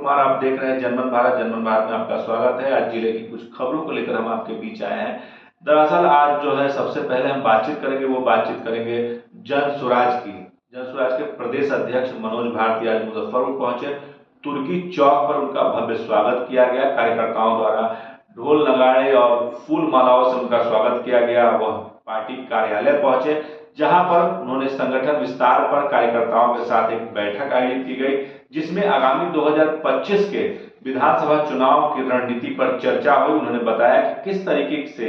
कुमार, आप देख रहे हैं जनमन भारत। जनमन भारत में आपका स्वागत है। आज जिले की कुछ खबरों को लेकर हम आपके बीच आए हैं। दरअसल आज जो है सबसे पहले हम बातचीत करेंगे जन स्वराज की। जन स्वराज के प्रदेश अध्यक्ष मनोज भारती आज मुजफ्फरपुर पहुंचे। तुर्की चौक पर उनका भव्य स्वागत किया गया। कार्यकर्ताओं द्वारा ढोल नगाड़े और फूल मालाओं से उनका स्वागत किया गया। वह पार्टी कार्यालय पहुंचे, जहां पर उन्होंने संगठन विस्तार पर कार्यकर्ताओं के साथ एक बैठक आयोजित की गई, जिसमें आगामी 2025 के विधानसभा चुनाव की रणनीति पर चर्चा हुई। उन्होंने बताया कि किस तरीके से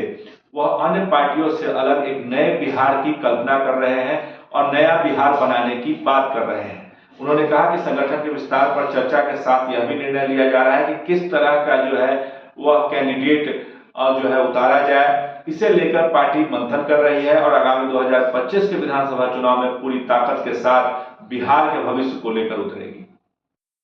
वह अन्य पार्टियों से अलग एक नए बिहार की कल्पना कर रहे हैं और नया बिहार बनाने की बात कर रहे हैं। उन्होंने कहा कि संगठन के विस्तार पर चर्चा के साथ यह भी निर्णय लिया जा रहा है कि किस तरह का जो है वह कैंडिडेट जो है उतारा जाए। इसे लेकर पार्टी मंथन कर रही है और आगामी 2025 के विधानसभा चुनाव में पूरी ताकत के साथ बिहार के भविष्य को लेकर उतरेगी।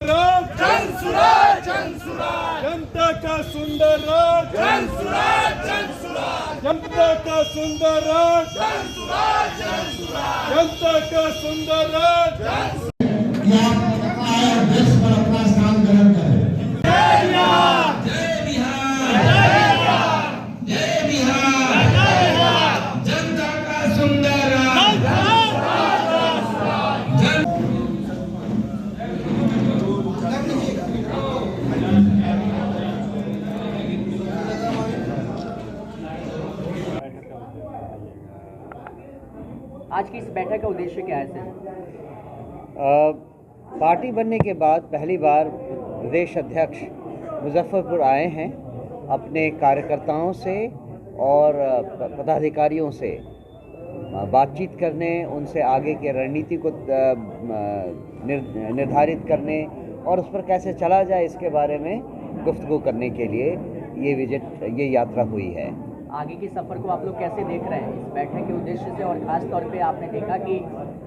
जन सुराज, जन सुराज, जनता का सुंदर राज, जन सुराज, जन सुराज, जनता का सुंदर राज, जन सुराज, जन सुराज, जनता का सुंदर राज, जन सुराज। देश पर अपना स्थान ग्रहण करें। जय बिहार, जय बिहार, जय बिहार, जय बिहार, जय बिहार, जनता का सुंदर राज, जन सुराज, जन आज की इस बैठक का उद्देश्य क्या है सर? पार्टी बनने के बाद पहली बार प्रदेश अध्यक्ष मुजफ्फरपुर आए हैं। अपने कार्यकर्ताओं से और पदाधिकारियों से बातचीत करने, उनसे आगे की रणनीति को निर्धारित करने और उस पर कैसे चला जाए इसके बारे में गुफ्तगू करने के लिए ये यात्रा हुई है। आगे के सफर को आप लोग कैसे देख रहे हैं इस बैठक के उद्देश्य से? और खास तौर पे आपने देखा कि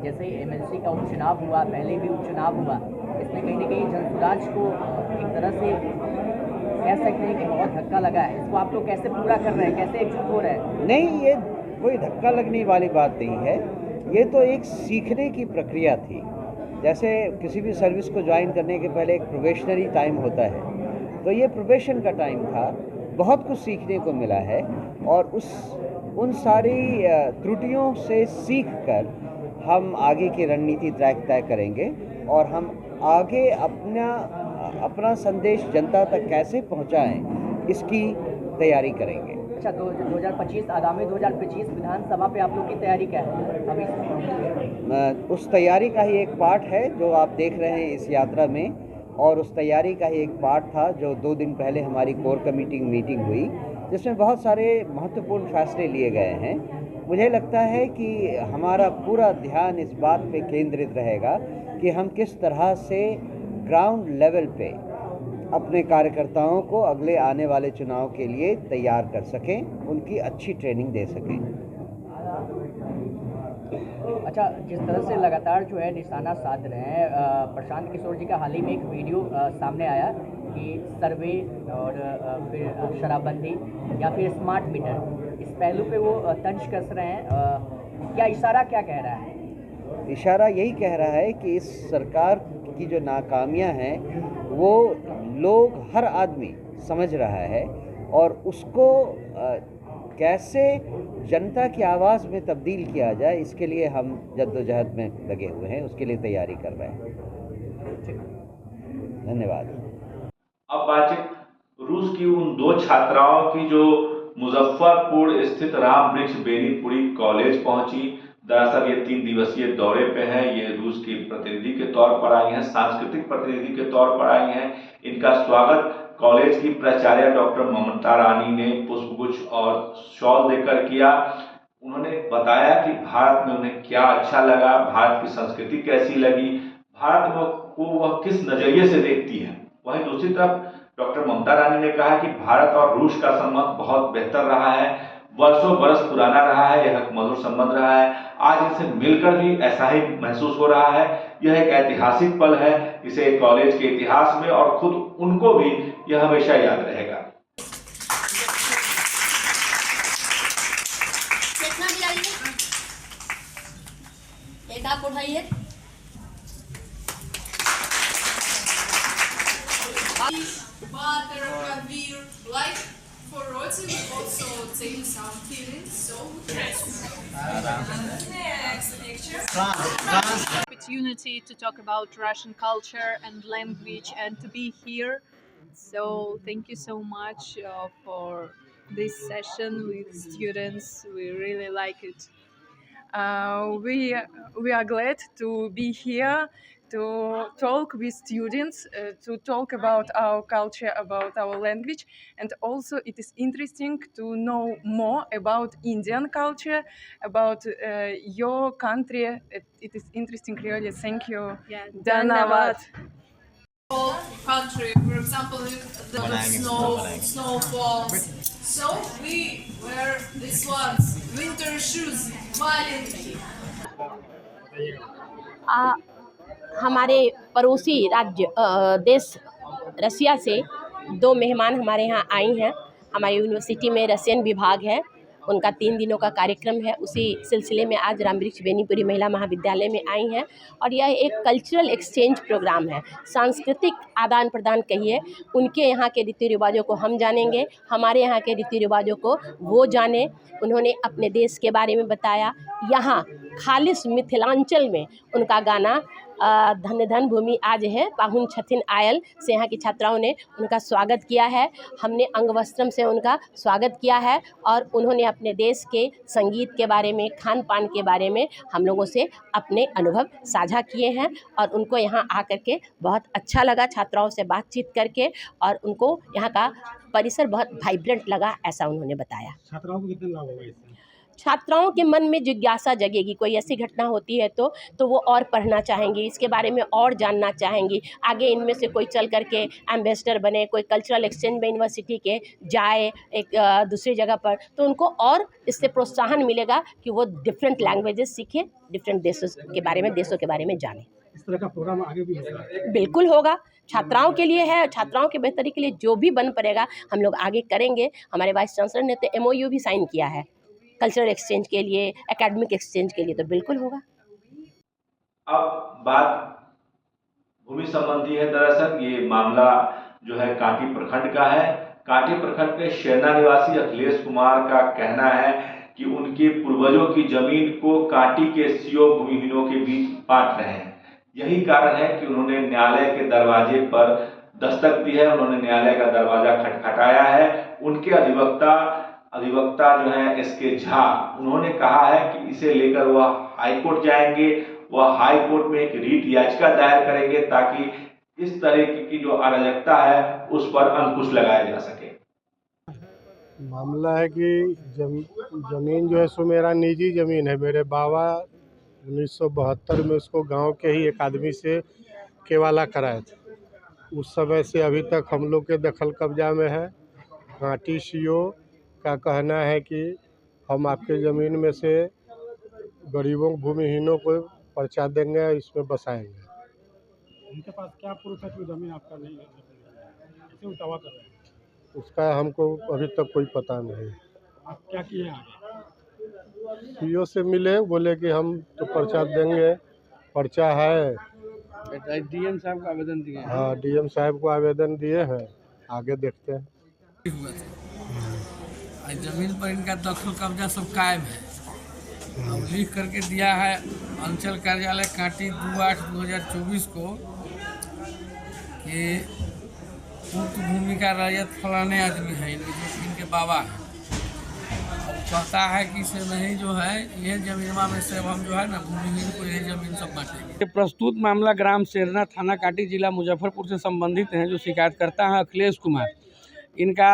जैसे एमएलसी का उपचुनाव हुआ, पहले भी उपचुनाव हुआ, इसमें कहीं ना कहीं जनसुराज को एक तरह से कह सकते हैं कि बहुत धक्का लगा है। इसको आप लोग कैसे पूरा कर रहे हैं, कैसे एकजुट हो रहे हैं? नहीं, ये कोई धक्का लगने वाली बात नहीं है। ये तो एक सीखने की प्रक्रिया थी। जैसे किसी भी सर्विस को ज्वाइन करने के पहले एक प्रोबेशनरी टाइम होता है, तो ये प्रोबेशन का टाइम था। बहुत कुछ सीखने को मिला है और उन सारी त्रुटियों से सीख कर हम आगे की रणनीति तय करेंगे और हम आगे अपना संदेश जनता तक कैसे पहुंचाएं, इसकी तैयारी करेंगे। अच्छा, 2025 आगामी 2025 विधानसभा पे आप लोग की तैयारी क्या है अभी? उस तैयारी का ही एक पार्ट है जो आप देख रहे हैं इस यात्रा में, और उस तैयारी का ही एक पार्ट था जो 2 दिन पहले हमारी कोर कमेटी मीटिंग हुई, जिसमें बहुत सारे महत्वपूर्ण फैसले लिए गए हैं। मुझे लगता है कि हमारा पूरा ध्यान इस बात पे केंद्रित रहेगा कि हम किस तरह से ग्राउंड लेवल पे अपने कार्यकर्ताओं को अगले आने वाले चुनाव के लिए तैयार कर सकें, उनकी अच्छी ट्रेनिंग दे सकें। अच्छा, जिस तरह से लगातार जो है निशाना साध रहे हैं, प्रशांत किशोर जी का हाल ही में एक वीडियो सामने आया कि सर्वे और फिर शराबबंदी या फिर स्मार्ट मीटर, इस पहलू पे वो तंज कस रहे हैं। क्या इशारा क्या कह रहा है? इशारा यही कह रहा है कि इस सरकार की जो नाकामियां हैं वो लोग, हर आदमी समझ रहा है और उसको कैसे जनता की आवाज़ में तब्दील किया जाए, इसके लिए हम जद्दोजहद में लगे हुए हैं, उसके लिए तैयारी कर रहे हैं। धन्यवाद। अब बातचीत रूस की उन 2 छात्राओं की जो मुजफ्फरपुर स्थित राम वृक्ष बेनीपुरी कॉलेज पहुंची। दरअसल ये 3 दिवसीय दौरे पे हैं। ये रूस की प्रतिनिधि के तौर पर आई हैं, सांस्कृतिक प्रतिनिधि के तौर पर आई हैं। इनका स्वागत कॉलेज की प्राचार्य डॉक्टर ममता रानी ने पुष्पगुच्छ और शॉल देकर किया। उन्होंने बताया कि भारत में उन्हें क्या अच्छा लगा, भारत की संस्कृति कैसी लगी, भारत को वह किस नजरिए से देखती है। वहीं दूसरी तरफ डॉक्टर ममता रानी ने कहा कि भारत और रूस का संबंध बहुत बेहतर रहा है, वर्षों बरस पुराना रहा है, यह मधुर संबंध रहा है। आज इनसे मिलकर भी ऐसा ही महसूस हो रहा है। यह एक ऐतिहासिक पल है इसे कॉलेज के इतिहास में, और खुद उनको भी यह हमेशा याद रहेगा। कितना मिलाइए? एक आप उठाइए। to also tell you some feelings. So next picture. Opportunity to talk about Russian culture and language and to be here. So thank you so much for this session with students. We really like it. We are glad to be here to talk with students, to talk about our culture, about our language, and also it is interesting to know more about Indian culture, about your country. It is interesting, really. Thank you. Yeah, Dhanyavad. Whole country, for example, the snowfalls. So we wear these ones, winter shoes, валенки. हमारे पड़ोसी राज्य देश रसिया से 2 मेहमान हमारे यहाँ आई हैं। हमारी यूनिवर्सिटी में रसियन विभाग है, उनका 3 दिनों का कार्यक्रम है। उसी सिलसिले में आज रामवृक्ष बेनीपुरी महिला महाविद्यालय में आई हैं और यह एक कल्चरल एक्सचेंज प्रोग्राम है, सांस्कृतिक आदान प्रदान कहिए। उनके यहाँ के रीति रिवाजों को हम जानेंगे, हमारे यहाँ के रीति रिवाजों को वो जाने। उन्होंने अपने देश के बारे में बताया। यहाँ खालिस मिथिलांचल में उनका गाना धन्य धन भूमि आज है पाहुन छथिन आयल से यहाँ की छात्राओं ने उनका स्वागत किया है। हमने अंगवस्त्रम से उनका स्वागत किया है और उन्होंने अपने देश के संगीत के बारे में, खान पान के बारे में हम लोगों से अपने अनुभव साझा किए हैं और उनको यहाँ आकर के बहुत अच्छा लगा, छात्राओं से बातचीत करके, और उनको यहाँ का परिसर बहुत वाइब्रेंट लगा, ऐसा उन्होंने बताया। छात्राओं को कितना लाभ होगा इससे? छात्राओं के मन में जिज्ञासा जगेगी। कोई ऐसी घटना होती है तो वो और पढ़ना चाहेंगी, इसके बारे में और जानना चाहेंगी। आगे इनमें से कोई चल कर के एम्बेसडर बने, कोई कल्चरल एक्सचेंज में यूनिवर्सिटी के जाए एक दूसरी जगह पर, तो उनको और इससे प्रोत्साहन मिलेगा कि वो डिफरेंट लैंग्वेजेस सीखें, डिफरेंट देशों के बारे में जानें। इस तरह का प्रोग्राम आगे भी होगा? बिल्कुल होगा, छात्राओं के लिए है, छात्राओं की बेहतरी के लिए जो भी बन पड़ेगा हम लोग आगे करेंगे। हमारे वाइस चांसलर ने तो MOU भी साइन किया है कल्चरल एक्सचेंज के लिए, एकेडमिक एक्सचेंज के लिए, तो बिल्कुल होगा। अब बात भूमि संबंधी है। दरअसल ये मामला जो है कांटी प्रखंड का है। कांटी प्रखंड के शेरना निवासी अखिलेश कुमार का कहना है कि उनके पूर्वजों की जमीन को कांटी के सीओ भूमिहीनों के बीच बांट रहे हैं। यही कारण है कि उन्होंने न्यायालय के दरवाजे पर दस्तक दी है, उन्होंने न्यायालय का दरवाजा खटखटाया है। उनके अधिवक्ता जो है SK झा, उन्होंने कहा है कि इसे लेकर वह हाईकोर्ट जाएंगे, वह हाईकोर्ट में एक रीट याचिका दायर करेंगे ताकि इस तरह की जो अराजकता है उस पर अंकुश लगाया जा सके। मामला है कि जमीन जो है सो मेरा निजी ज़मीन है। मेरे बाबा 1972 में उसको गांव के ही एक आदमी से केवाला कराए थे। उस समय से अभी तक हम लोग के दखल कब्जा में है। कांटी CO का कहना है कि हम आपके ज़मीन में से गरीबों भूमिहीनों को पर्चा देंगे, इसमें बसाएंगे। उनके पास क्या प्रूफ है कि ज़मीन आपका नहीं है? कैसे दावा कर रहे हैं? उसका हमको अभी तक कोई पता नहीं। आप क्या किए आगे? CO से मिले, बोले कि हम तो पर्चा देंगे, पर्चा है। DM साहब को आवेदन दिए? हाँ, DM साहब को आवेदन दिए हैं, आगे देखते हैं। जमीन पर इनका दखल कब्जा सब कायम है। अब लिख करके दिया है अंचल कार्यालय कांटी 2/8/2024 को कि उक्त भूमि का रैयत फलाने आदमी है, इनके बाबा हैं। कहता है कि इसे नहीं जो है ये जमीनमा में से हम जो है ना भूमिहीन को ये जमीन सब बांटेंगे। प्रस्तुत मामला ग्राम शेरना, थाना कांटी, जिला मुजफ्फरपुर से संबंधित हैं। जो शिकायतकर्ता हैं अखिलेश कुमार, इनका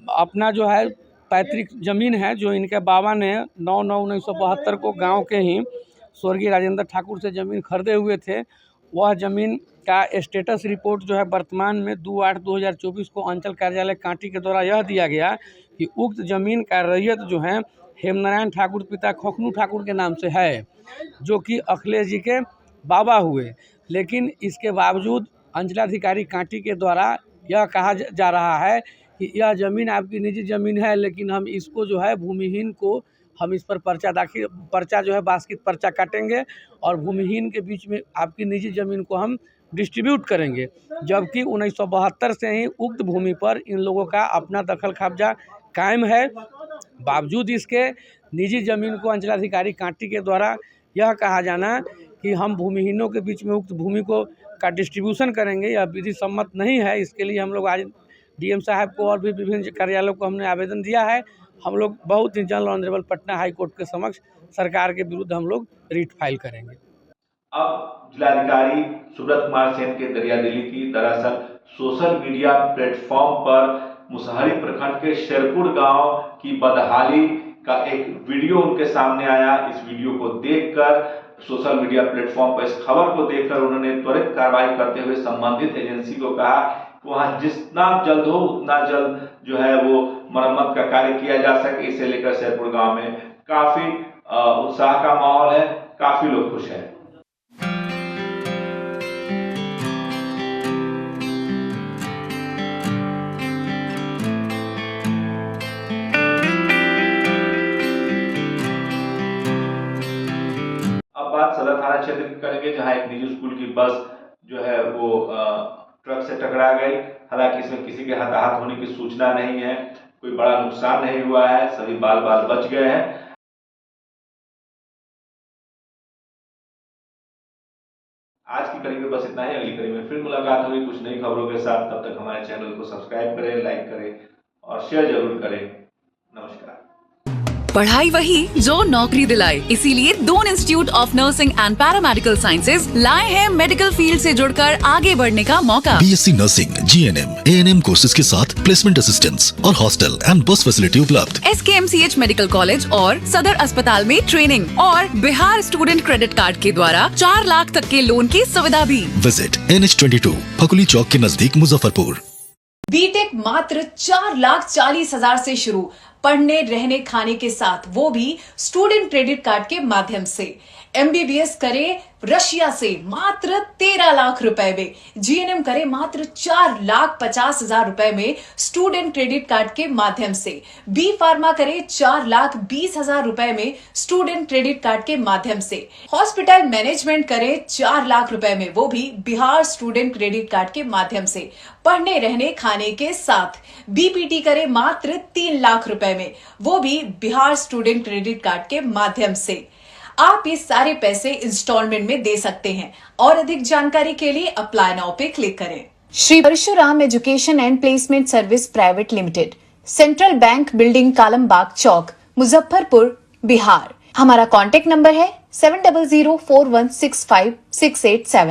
अपना जो है पैतृक ज़मीन है जो इनके बाबा ने 9/9/1972 को गांव के ही स्वर्गीय राजेंद्र ठाकुर से ज़मीन खरीदे हुए थे। वह ज़मीन का स्टेटस रिपोर्ट जो है वर्तमान में 2/8/2024 को अंचल कार्यालय कांटी के द्वारा यह दिया गया कि उक्त ज़मीन का रैयत जो है हेमनारायण ठाकुर पिता खखनू ठाकुर के नाम से है, जो कि अखिलेश जी के बाबा हुए। लेकिन इसके बावजूद अंचलाधिकारी कांटी के द्वारा यह कहा जा रहा है कि यह ज़मीन आपकी निजी ज़मीन है, लेकिन हम इसको जो है भूमिहीन को हम इस पर पर्चा जो है बास्केट पर्चा काटेंगे और भूमिहीन के बीच में आपकी निजी ज़मीन को हम डिस्ट्रीब्यूट करेंगे। जबकि 1972 से ही उक्त भूमि पर इन लोगों का अपना दखल कब्जा कायम है। बावजूद इसके निजी ज़मीन को अंचलाधिकारी कांटी के द्वारा यह कहा जाना कि हम भूमिहीनों के बीच में उक्त भूमि को का डिस्ट्रीब्यूशन करेंगे, यह विधि सम्मत नहीं है। इसके लिए हम लोग आज डीएम साहब को और भी विभिन्न कार्यालयों को हमने आवेदन दिया है। हम लोग बहुत ही जल्द ऑनरेबल पटना हाई कोर्ट के समक्ष सरकार के विरुद्ध हम लोग रिट फाइल करेंगे। अब जिलाधिकारी सुब्रत कुमार सेन के दरियादिली की दरअसल सोशल मीडिया प्लेटफॉर्म पर मुसहरी प्रखंड के शेरपुर गांव की बदहाली का एक वीडियो उनके सामने आया। इस वीडियो को देखकर सोशल मीडिया प्लेटफॉर्म पर इस खबर को देखकर उन्होंने त्वरित कार्रवाई करते हुए संबंधित एजेंसी को कहा कि वहां जितना जल्द हो उतना जल्द जो है वो मरम्मत का कार्य किया जा सके। इसे लेकर शेरपुर गांव में काफी उत्साह का माहौल है, काफी लोग खुश हैं। सदर थाना क्षेत्र की करेंगे, जहां एक निजी स्कूल की बस जो है वो ट्रक से टकरा गई। हालांकि इसमें किसी के हताहत होने की सूचना नहीं है, कोई बड़ा नुकसान नहीं हुआ है, सभी बाल बाल बच गए हैं। आज की कड़ी में बस इतना ही। अगली कड़ी में फिर मुलाकात होगी कुछ नई खबरों के साथ। तब तक हमारे चैनल को सब्सक्राइब करें, लाइक करें और शेयर जरूर करें। नमस्कार। पढ़ाई वही जो नौकरी दिलाए, इसीलिए Doon institute of nursing and paramedical sciences लाए हैं मेडिकल फील्ड से जुड़कर आगे बढ़ने का मौका। BSc nursing, GNM, ANM courses के साथ प्लेसमेंट असिस्टेंस और हॉस्टल एंड बस फैसिलिटी उपलब्ध। SKMCH मेडिकल कॉलेज और सदर अस्पताल में ट्रेनिंग और बिहार स्टूडेंट क्रेडिट कार्ड के द्वारा 4 लाख तक के लोन की सुविधा भी। विजिट NH22 फकुली चौक के नजदीक मुजफ्फरपुर। बीटेक मात्र 4,40,000 से शुरू, पढ़ने रहने खाने के साथ, वो भी स्टूडेंट क्रेडिट कार्ड के माध्यम से। MBBS करे रशिया से मात्र 13 लाख रुपए में, GNM करे मात्र 4,50,000 रुपए में स्टूडेंट क्रेडिट कार्ड के माध्यम से, B फार्मा करे 4,20,000 रुपए में स्टूडेंट क्रेडिट कार्ड के माध्यम से, हॉस्पिटल मैनेजमेंट करे 4 लाख रुपए में, वो भी बिहार स्टूडेंट क्रेडिट कार्ड के माध्यम से, पढ़ने रहने खाने के साथ। BPT करे मात्र 3 लाख रुपए में, वो भी बिहार स्टूडेंट क्रेडिट कार्ड के माध्यम से। आप ये सारे पैसे इंस्टॉलमेंट में दे सकते हैं और अधिक जानकारी के लिए अप्लाई नाउ पे क्लिक करें। Shri Parshuram education and placement service private limited, central bank building, Kalambagh Chowk, Muzaffarpur, Bihar. हमारा कॉन्टेक्ट नंबर है 7004165687।